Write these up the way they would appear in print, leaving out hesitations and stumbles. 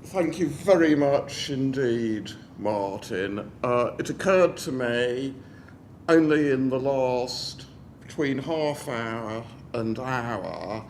Thank you very much indeed, Martin. It occurred to me only in the last between half hour and hour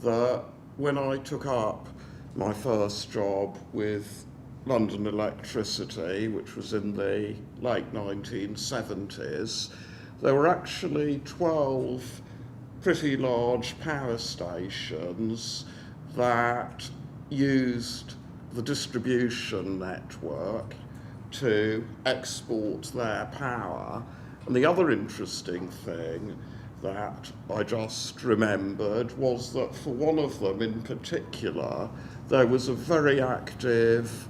that when I took up my first job with London Electricity, which was in the late 1970s, there were actually 12 pretty large power stations that used the distribution network to export their power. And the other interesting thing that I just remembered was that for one of them in particular, there was a very active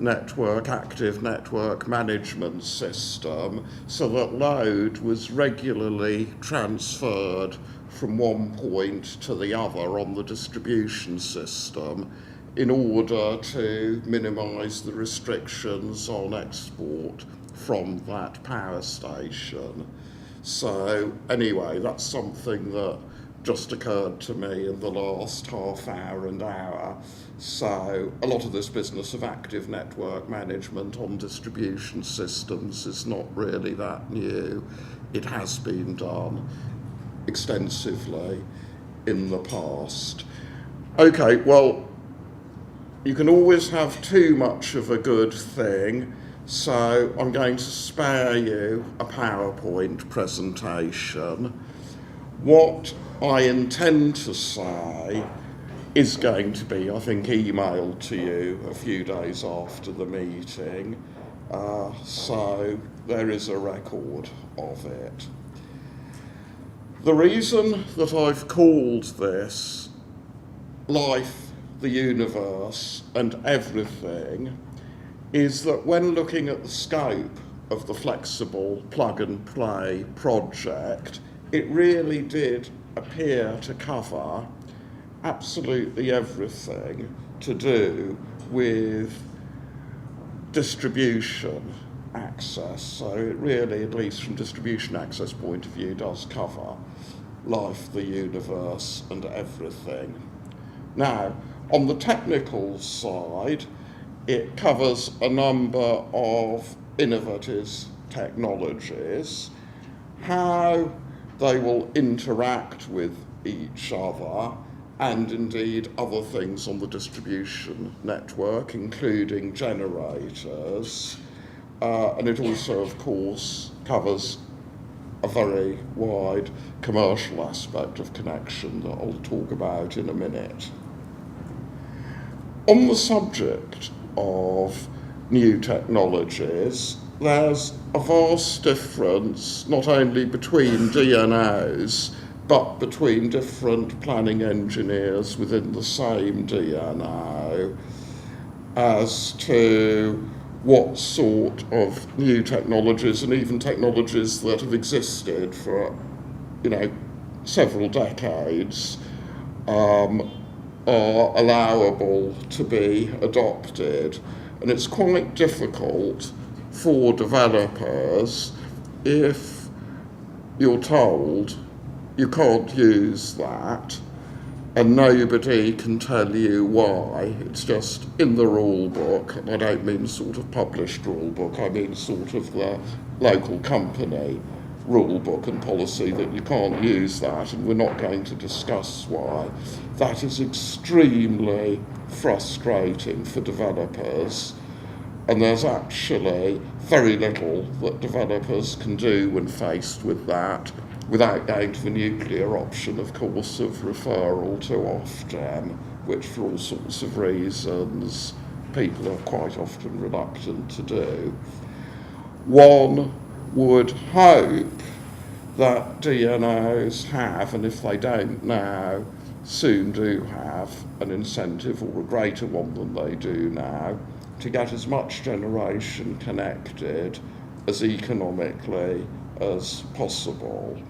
network management system, so that load was regularly transferred from one point to the other on the distribution system in order to minimise the restrictions on export from that power station. So anyway, that's something that just occurred to me in the last half hour and hour. So a lot of this business of active network management on distribution systems is not really that new. It has been done extensively in the past. Okay, well, you can always have too much of a good thing, so I'm going to spare you a PowerPoint presentation. What I intend to say is going to be, I think, emailed to you a few days after the meeting, so there is a record of it. The reason that I've called this Life, the Universe and Everything is that when looking at the scope of the flexible plug and play project, it really did appear to cover absolutely everything to do with distribution access. So it really, at least from distribution access point of view, does cover life, the universe and everything. Now, on the technical side, it covers a number of innovative technologies, how they will interact with each other, and indeed other things on the distribution network, including generators. And it also, of course, covers a very wide commercial aspect of connection that I'll talk about in a minute. On the subject of new technologies, there's a vast difference not only between DNOs, but between different planning engineers within the same DNO as to what sort of new technologies, and even technologies that have existed for, several decades, are allowable to be adopted. And it's quite difficult for developers if you're told you can't use that and nobody can tell you why. It's just in the rule book, and I don't mean sort of published rule book, I mean sort of the local company rule book and policy, that you can't use that, and we're not going to discuss why. That is extremely frustrating for developers, and there's actually very little that developers can do when faced with that, without going to the nuclear option, of course, of referral to Ofgem, which for all sorts of reasons people are quite often reluctant to do. One would hope that DNOs have, and if they don't now, soon do have an incentive, or a greater one than they do now, to get as much generation connected as economically as possible.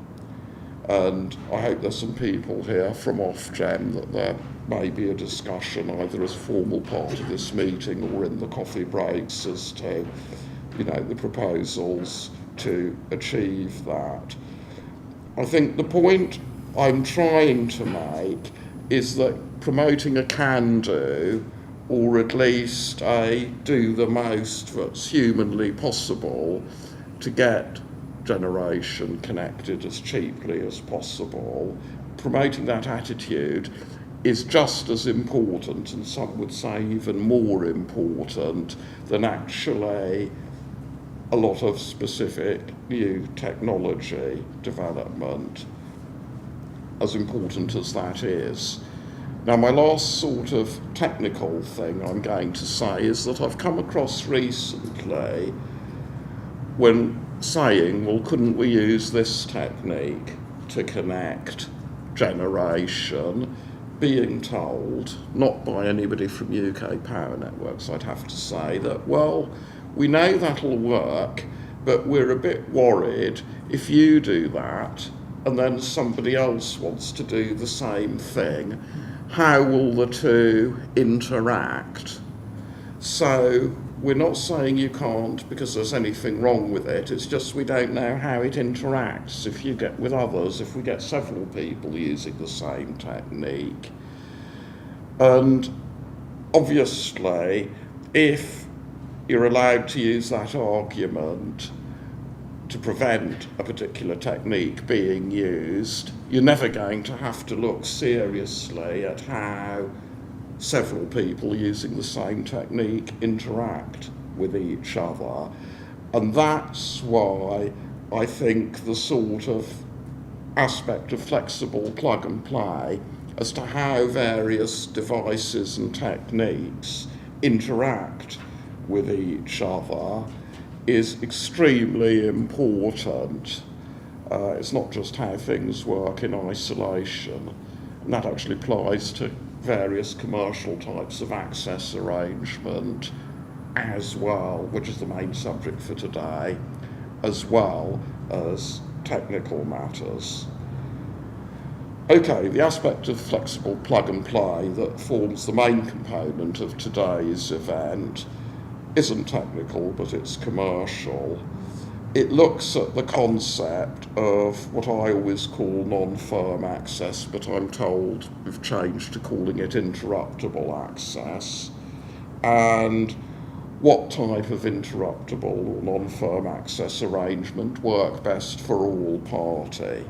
And I hope there's some people here from Ofgem that there may be a discussion either as formal part of this meeting or in the coffee breaks as to, the proposals to achieve that. I think the point I'm trying to make is that promoting a can-do or at least do the most that's humanly possible to get generation connected as cheaply as possible. Promoting that attitude is just as important, and some would say even more important, than actually a lot of specific new technology development, as important as that is. Now, my last sort of technical thing I'm going to say is that I've come across recently when saying, well, couldn't we use this technique to connect generation, being told, not by anybody from UK Power Networks, I'd have to say, that, well, we know that'll work, but we're a bit worried if you do that and then somebody else wants to do the same thing, how will the two interact? So we're not saying you can't because there's anything wrong with it, it's just we don't know how it interacts if you get with others, if we get several people using the same technique. And obviously, if you're allowed to use that argument to prevent a particular technique being used, you're never going to have to look seriously at how several people using the same technique interact with each other. And that's why I think the sort of aspect of flexible plug and play as to how various devices and techniques interact with each other is extremely important. It's not just how things work in isolation, and that actually applies to various commercial types of access arrangement as well, which is the main subject for today, as well as technical matters. Okay, the aspect of flexible plug and play that forms the main component of today's event isn't technical, but it's commercial. It looks at the concept of what I always call non-firm access, but I'm told we've changed to calling it interruptible access, and what type of interruptible or non-firm access arrangement work best for all party.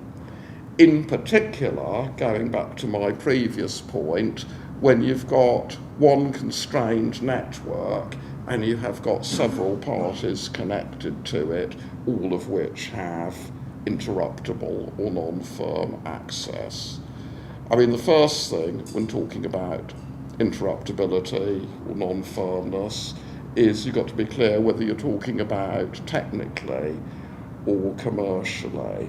In particular, going back to my previous point, when you've got one constrained network and you have got several parties connected to it, all of which have interruptible or non-firm access. I mean, the first thing when talking about interruptibility or non-firmness is you've got to be clear whether you're talking about technically or commercially.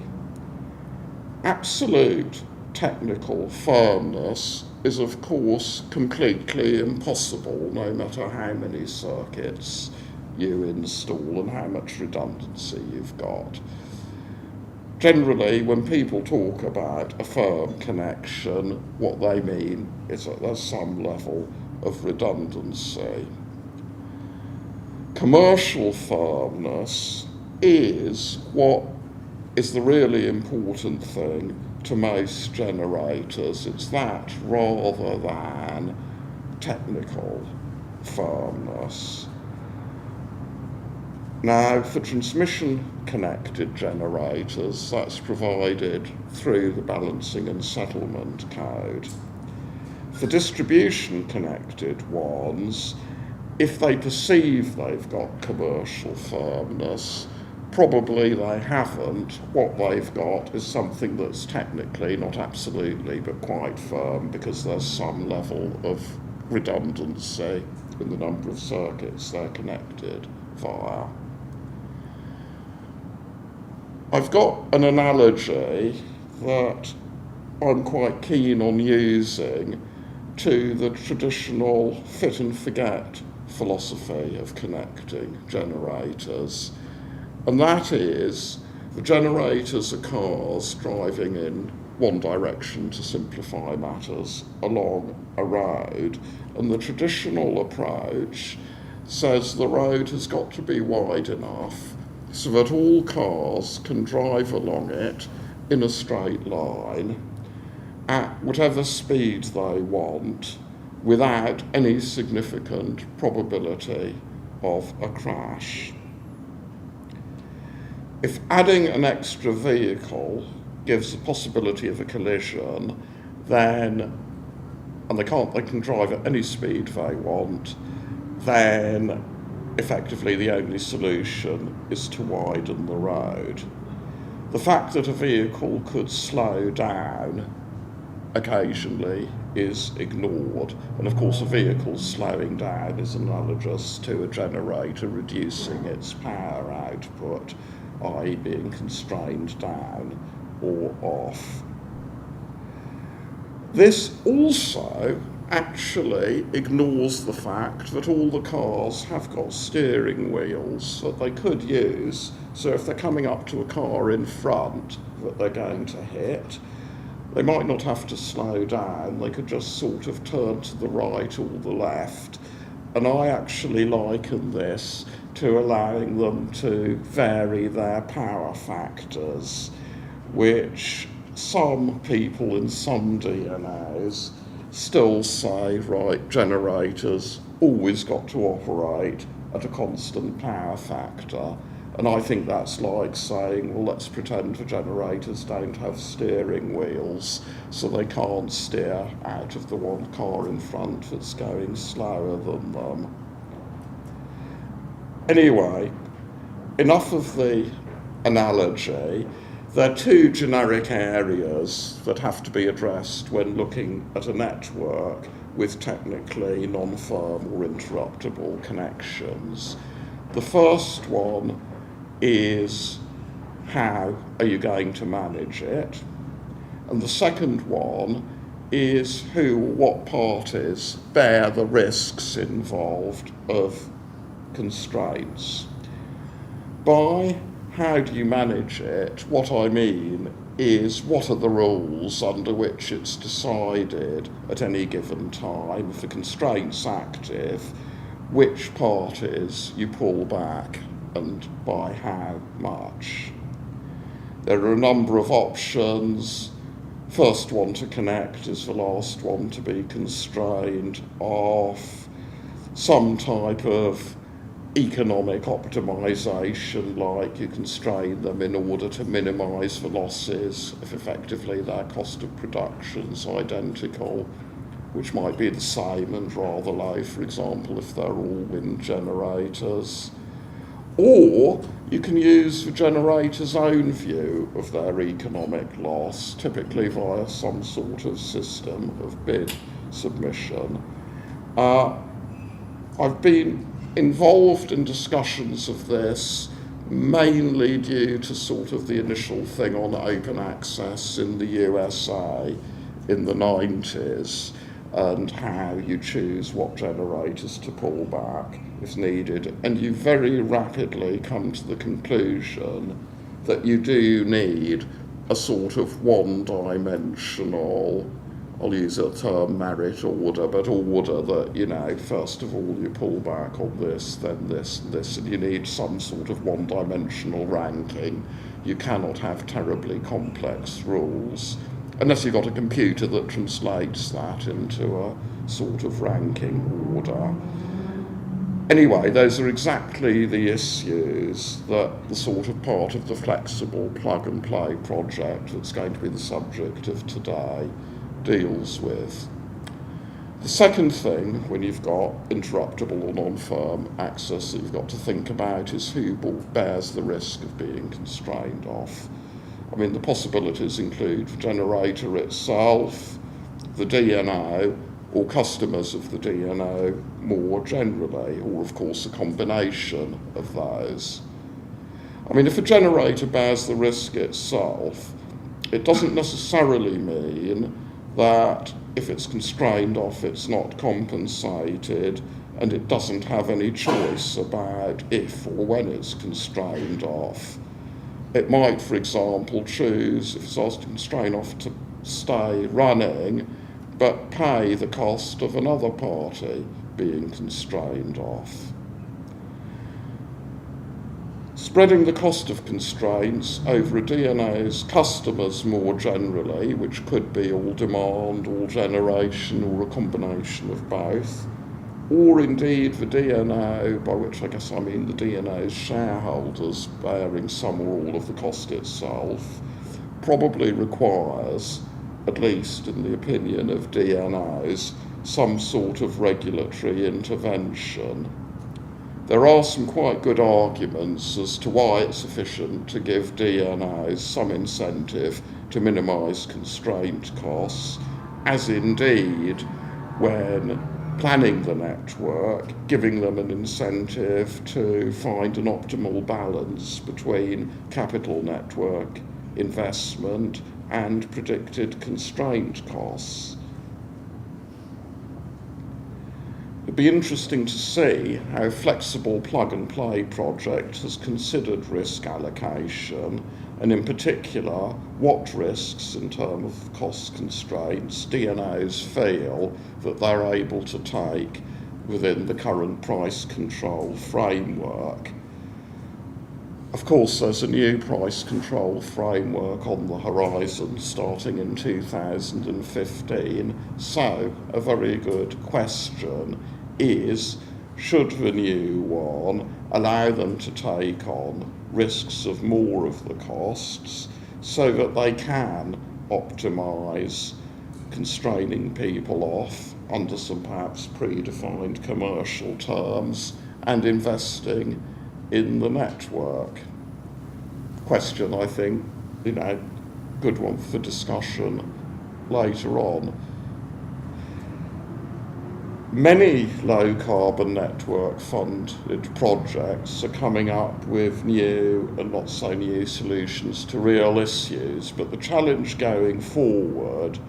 Absolute technical firmness is, of course, completely impossible, no matter how many circuits you install and how much redundancy you've got. Generally, when people talk about a firm connection, what they mean is that there's some level of redundancy. Commercial firmness is what is the really important thing to most generators. It's that rather than technical firmness. Now, for transmission-connected generators, that's provided through the Balancing and Settlement Code. For distribution-connected ones, if they perceive they've got commercial firmness, probably they haven't. What they've got is something that's technically, not absolutely, but quite firm, because there's some level of redundancy in the number of circuits they're connected via. I've got an analogy that I'm quite keen on using to the traditional fit and forget philosophy of connecting generators. And that is, the generators are cars driving in one direction, to simplify matters, along a road. And the traditional approach says the road has got to be wide enough so that all cars can drive along it in a straight line at whatever speed they want, without any significant probability of a crash. If adding an extra vehicle gives the possibility of a collision, then, and they can drive at any speed they want, then effectively the only solution is to widen the road. The fact that a vehicle could slow down occasionally is ignored, and of course a vehicle slowing down is analogous to a generator reducing its power output, i.e. being constrained down or off. This also actually ignores the fact that all the cars have got steering wheels that they could use, so if they're coming up to a car in front that they're going to hit, they might not have to slow down, they could just sort of turn to the right or the left. And I actually liken this to allowing them to vary their power factors, which some people in some DNOs still say, right, generators always got to operate at a constant power factor. And I think that's like saying, well, let's pretend the generators don't have steering wheels, so they can't steer out of the one car in front that's going slower than them. Anyway, enough of the analogy. There are two generic areas that have to be addressed when looking at a network with technically non-firm or interruptible connections. The first one is how are you going to manage it? And the second one is who or what parties bear the risks involved of constraints. By how do you manage it, what I mean is what are the rules under which it's decided at any given time, if the constraint's active, which parties you pull back and by how much. There are a number of options. First one to connect is the last one to be constrained off. Some type of economic optimization, like you constrain them in order to minimize the losses if effectively their cost of production's identical, which might be the same and rather low, for example, if they're all wind generators. Or you can use the generator's own view of their economic loss, typically via some sort of system of bid submission. I've been involved in discussions of this mainly due to sort of the initial thing on open access in the USA in the 90s and how you choose what generators to pull back if needed. And you very rapidly come to the conclusion that you do need a sort of one-dimensional, I'll use a term merit order, but order that, you know, first of all you pull back on this, then this, and this, and you need some sort of one-dimensional ranking. You cannot have terribly complex rules, unless you've got a computer that translates that into a sort of ranking order. Anyway, those are exactly the issues that the sort of part of the flexible plug-and-play project that's going to be the subject of today deals with. The second thing, when you've got interruptible or non-firm access that you've got to think about, is who bears the risk of being constrained off. I mean, the possibilities include the generator itself, the DNO, or customers of the DNO more generally, or of course a combination of those. I mean, if a generator bears the risk itself, it doesn't necessarily mean that if it's constrained off, it's not compensated, and it doesn't have any choice about if or when it's constrained off. It might, for example, choose, if it's asked to constrain off, to stay running, but pay the cost of another party being constrained off. Spreading the cost of constraints over a DNO's customers more generally, which could be all demand, all generation, or a combination of both, or indeed the DNO, by which I guess I mean the DNO's shareholders bearing some or all of the cost itself, probably requires, at least in the opinion of DNOs, some sort of regulatory intervention. There are some quite good arguments as to why it's sufficient to give DNOs some incentive to minimise constraint costs, as indeed when planning the network, giving them an incentive to find an optimal balance between capital network investment and predicted constraint costs. It'd be interesting to see how Flexible Plug-and-Play project has considered risk allocation, and in particular, what risks in terms of cost constraints DNOs feel that they're able to take within the current price control framework. Of course, there's a new price control framework on the horizon starting in 2015, so a very good question is, should the new one allow them to take on risks of more of the costs so that they can optimise constraining people off under some perhaps predefined commercial terms and investing in the network? Question, I think, good one for discussion later on. Many low-carbon network funded projects are coming up with new and not so new solutions to real issues, but the challenge going forward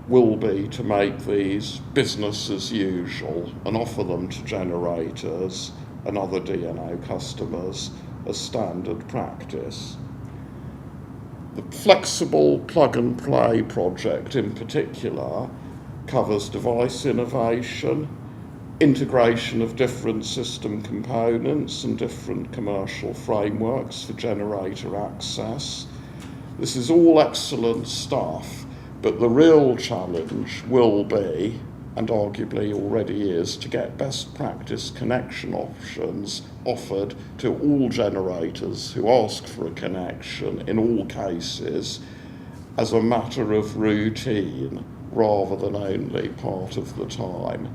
will be to make these business as usual and offer them to generators and other DNO customers as standard practice. The Flexible Plug-and-Play project in particular covers device innovation, integration of different system components and different commercial frameworks for generator access. This is all excellent stuff, but the real challenge will be, and arguably already is, to get best practice connection options offered to all generators who ask for a connection in all cases as a matter of routine rather than only part of the time.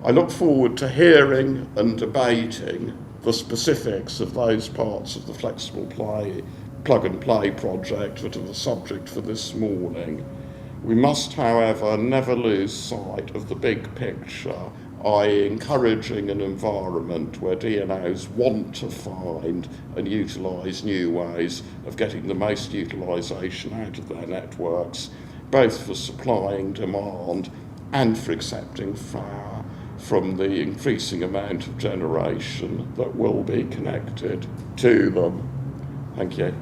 I look forward to hearing and debating the specifics of those parts of the Flexible Plug-and-Play project that are the subject for this morning. We must, however, never lose sight of the big picture, i.e. encouraging an environment where DNOs want to find and utilise new ways of getting the most utilisation out of their networks, both for supplying demand and for accepting power from the increasing amount of generation that will be connected to them. Thank you.